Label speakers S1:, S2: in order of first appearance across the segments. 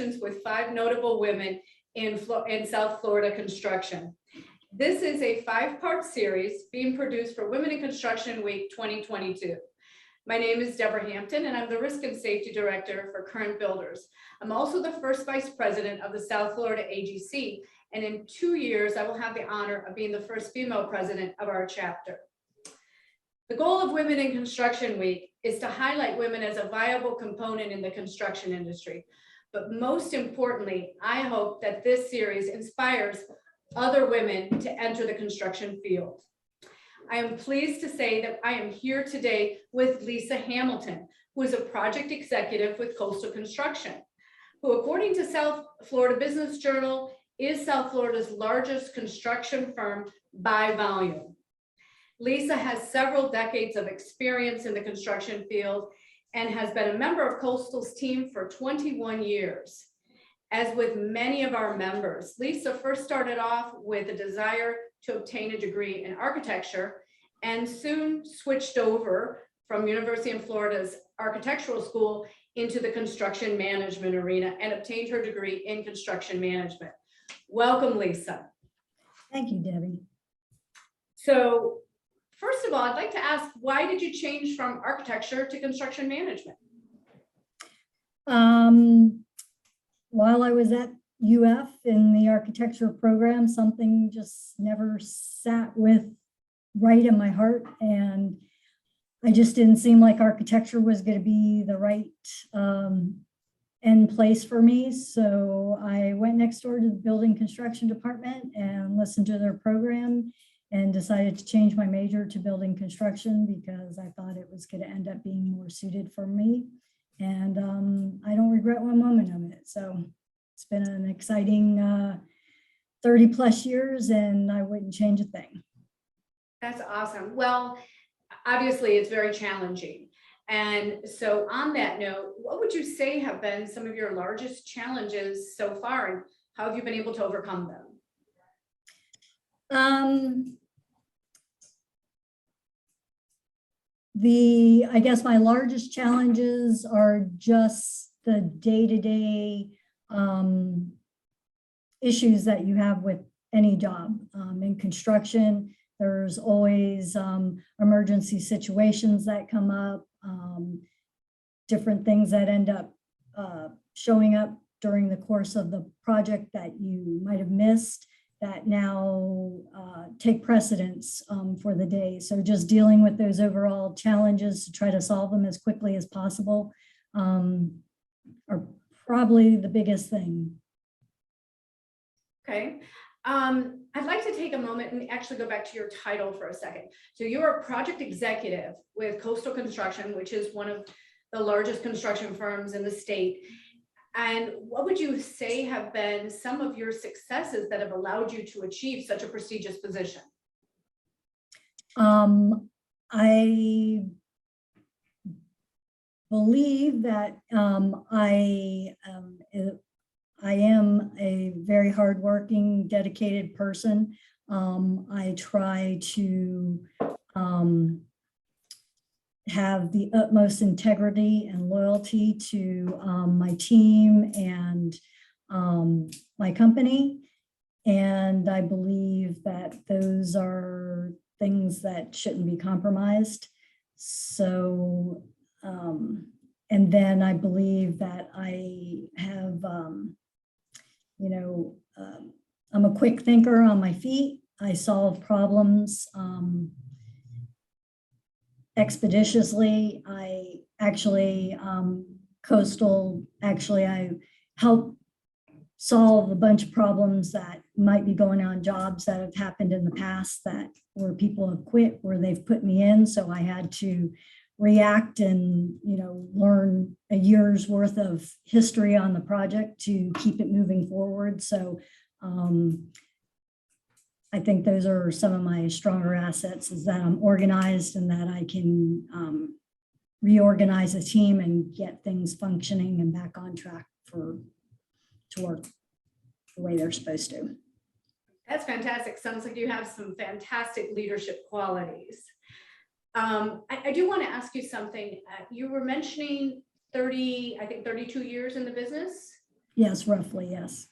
S1: Discussions with 5 Notable Women in South Florida Construction. This is a 5-part series being produced for Women in Construction Week 2022. My name is Deborah Hampton, and I'm the Risk and Safety Director for Current Builders. I'm also the first Vice President of the South Florida AGC, and in 2 years, I will have the honor of being the first female president of our chapter. The goal of Women in Construction Week is to highlight women as a viable component in the construction industry. But most importantly, I hope that this series inspires other women to enter the construction field. I am pleased to say that I am here today with Lisa Hamilton, who is a project executive with Coastal Construction, who, according to South Florida Business Journal, is South Florida's largest construction firm by volume. Lisa has several decades of experience in the construction field and has been a member of Coastal's team for 21 years. As with many of our members, Lisa first started off with a desire to obtain a degree in architecture and soon switched over from University of Florida's architectural school into the construction management arena and obtained her degree in construction management. Welcome, Lisa.
S2: Thank you, Debbie.
S1: So, first of all, I'd like to ask, why did you change from architecture to construction management?
S2: While I was at UF in the architecture program, something just never sat with right in my heart, and I just didn't seem like architecture was going to be the right end place for me. So I went next door to the building construction department and listened to their program and decided to change my major to building construction because I thought it was going to end up being more suited for me. And I don't regret one moment of it. So it's been an exciting 30 plus years, and I wouldn't change a thing.
S1: That's awesome. Well, obviously it's very challenging. And so on that note, what would you say have been some of your largest challenges so far, and how have you been able to overcome them?
S2: I guess my largest challenges are just the day-to-day issues that you have with any job. In construction, there's always emergency situations that come up, different things that end up showing up during the course of the project that you might have missed that now take precedence for the day. So just dealing with those overall challenges to try to solve them as quickly as possible are probably the biggest thing.
S1: Okay. I'd like to take a moment and actually go back to your title for a second. So you're a project executive with Coastal Construction, which is one of the largest construction firms in the state. And what would you say have been some of your successes that have allowed you to achieve such a prestigious position?
S2: I believe that I am a very hardworking, dedicated person. I try to have the utmost integrity and loyalty to my team and my company. And I believe that those are things that shouldn't be compromised. So, and then I believe that I have, I'm a quick thinker on my feet. I solve problems expeditiously. I actually, Coastal, I help solve a bunch of problems that might be going on, jobs that have happened in the past that where people have quit, where they've put me in. So I had to react and, learn a year's worth of history on the project to keep it moving forward. So I think those are some of my stronger assets, is that I'm organized and that I can reorganize a team and get things functioning and back on track to work the way they're supposed to.
S1: That's fantastic. Sounds like you have some fantastic leadership qualities. I do want to ask you something. You were mentioning 32 years in the business.
S2: Yes, roughly, yes.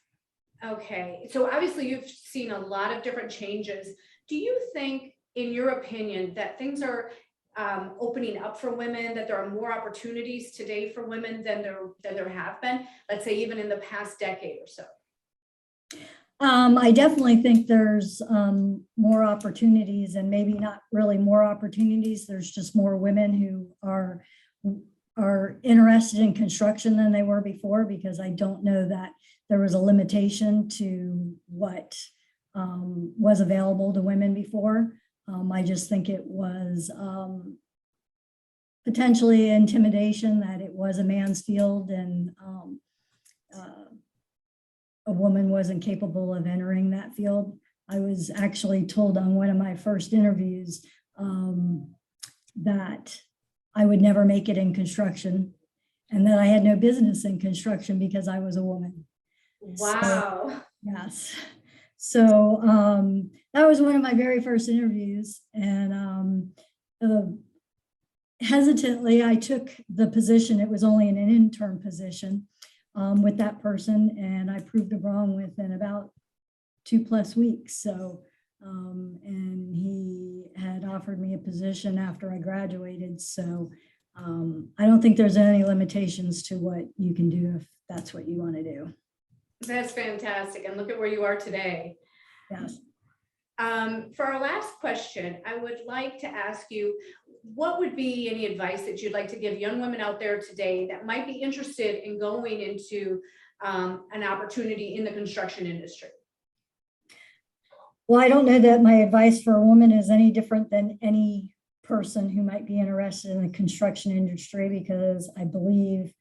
S1: Okay, so obviously you've seen a lot of different changes. Do you think, in your opinion, that things are opening up for women, that there are more opportunities today for women than there have been, let's say even in the past decade or so?
S2: I definitely think there's more opportunities, and maybe not really more opportunities. There's just more women who are interested in construction than they were before, because I don't know that there was a limitation to what was available to women before. I just think it was potentially intimidation, that it was a man's field, and a woman wasn't capable of entering that field. I was actually told on one of my first interviews that I would never make it in construction, and that I had no business in construction because I was a woman.
S1: Wow.
S2: So, yes. So that was one of my very first interviews, and hesitantly I took the position. It was only an intern position with that person, and I proved it wrong within about 2+ weeks. So and he had offered me a position after I graduated. So I don't think there's any limitations to what you can do if that's what you want to do.
S1: That's fantastic. And look at where you are today.
S2: Yes.
S1: For our last question, I would like to ask you, what would be any advice that you'd like to give young women out there today that might be interested in going into an opportunity in the construction industry?
S2: Well, I don't know that my advice for a woman is any different than any person who might be interested in the construction industry, because I believe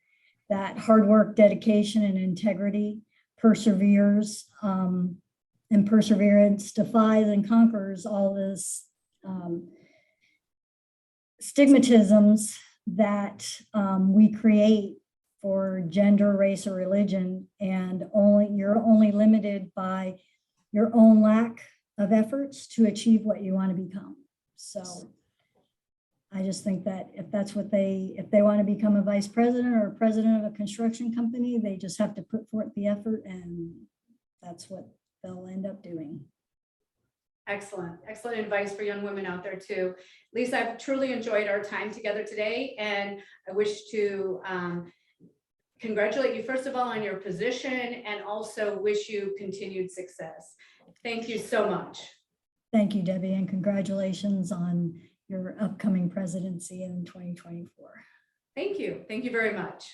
S2: that hard work, dedication, and integrity perseveres, and perseverance defies and conquers all this stigmatisms that we create for gender, race, or religion, and you're only limited by your own lack of efforts to achieve what you want to become. So I just think that if they want to become a vice president or a president of a construction company, they just have to put forth the effort, and that's what they'll end up doing.
S1: Excellent, excellent advice for young women out there too. Lisa, I've truly enjoyed our time together today, and I wish to congratulate you first of all on your position, and also wish you continued success. Thank you so much.
S2: Thank you, Debbie, and congratulations on your upcoming presidency in 2024.
S1: Thank you. Thank you very much.